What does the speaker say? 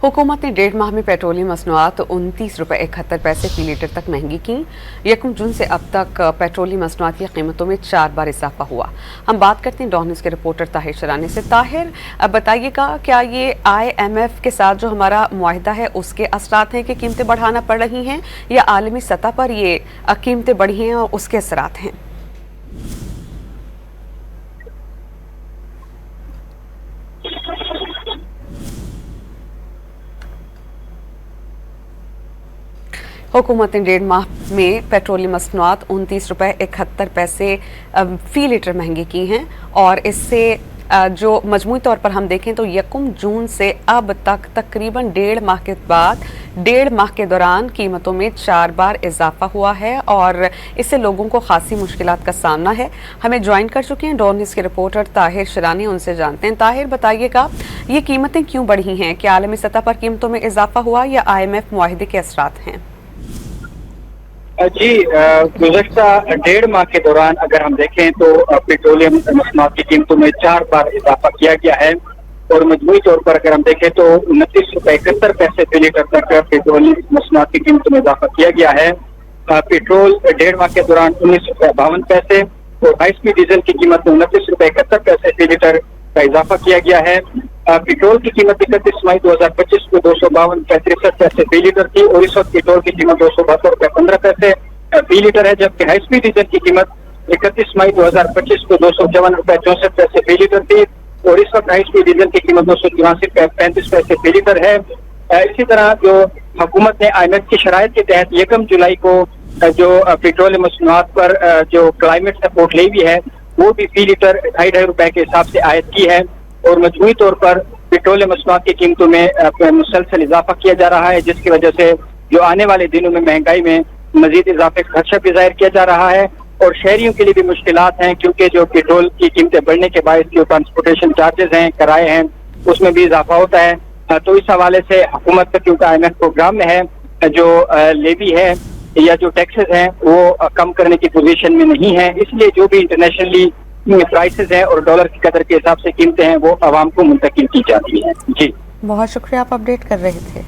हुकूमत ने 1.5 माह में पेट्रोलियम मसनूआत 29 रुपये 71 पैसे फी लीटर तक महंगी की। 1 जून से अब तक पेट्रोलियम मसनूआत की कीमतों में 4 बार इजाफा हुआ। हम बात करते हैं डॉन न्यूज़ के रिपोर्टर ताहिर शरानी से। ताहिर, अब बताइएगा, क्या ये IMF के साथ जो हमारा मुआहिदा है उसके असरात हैं कि कीमतें बढ़ाना पड़ रही हैं, या आलमी सतह पर ये कीमतें बढ़ी हैं और उसके असरात हैं? हुकूमत ने 1.5 माह में पेट्रोलियम मसनूआत 29 रुपये 71 पैसे फी लीटर महंगी की हैं, और इससे जो मजमूई तौर पर हम देखें तो 1 जून से अब तक तकरीबन 1.5 माह के बाद 1.5 माह के दौरान कीमतों में 4 बार इजाफा हुआ है, और इससे लोगों को खासी मुश्किलात का सामना है। हमें ज्वाइन कर चुके हैं डॉन न्यूज़ के रिपोर्टर ताहिर शरानी, उनसे जानते हैं। ताहिर, बताइएगा, ये कीमतें क्यों बढ़ी हैं? क्या आलमी सतह पर कीमतों में इजाफा हुआ या IMF मुआहिदे के असरात हैं? जी, गुज़श्ता 1.5 माह के दौरान अगर हम देखें तो पेट्रोलियम मसनूआत की कीमतों में 4 बार इजाफा किया गया है, और मजमूई तौर पर अगर हम देखें तो 29 रुपये 71 पैसे फी लीटर तक पेट्रोलियम मसनूआत की कीमतों में इजाफा किया गया है। पेट्रोल 1.5 माह के दौरान 19 रुपये 52 पैसे और हाई स्पीड डीजल की कीमत में 29 रुपये 71 पैसे फी लीटर का इजाफा किया गया है। पेट्रोल की कीमत 31 मई 2025 को 252 रुपये 63 पैसे फी लीटर थी, और इस वक्त पेट्रोल की कीमत 272 रुपये 15 पैसे फी लीटर है, जबकि हाई स्पीड डीजल की कीमत 31 मई 2025 को 254 रुपये 64 पैसे फी लीटर थी, और इस वक्त हाई स्पीड डीजल की कीमत 283 रुपये 35 पैसे फी लीटर है। इसी तरह जो हुकूमत ने IMF की शराइत के तहत 1 जुलाई को जो पेट्रोलियम मसनूआत पर जो क्लाइमेट सपोर्ट लेवी है वो भी फी लीटर 2.5 रुपये के हिसाब से आयद की है, और मजमूई तौर पर पेट्रोलियम मसनूआत की कीमतों में मुसलसल इजाफा किया जा रहा है, जिसकी वजह से जो आने वाले दिनों में महंगाई में मजीद इजाफे का खदशा भी जाहिर किया जा रहा है, और शहरियों के लिए भी मुश्किलात हैं, क्योंकि जो पेट्रोल की कीमतें बढ़ने के बायस जो ट्रांसपोर्टेशन चार्जेस हैं, किराए हैं, उसमें भी इजाफा होता है। तो इस हवाले से हुकूमत का क्योंकि IMF प्रोग्राम में है, जो लेवी है या जो टैक्सेस हैं वो कम करने की पोजीशन में नहीं है, इसलिए जो भी इंटरनेशनली प्राइसेस हैं और डॉलर की कदर के हिसाब से कीमतें हैं वो आवाम को मुंतकिल की जाती हैं। जी, बहुत शुक्रिया, आप अपडेट कर रहे थे।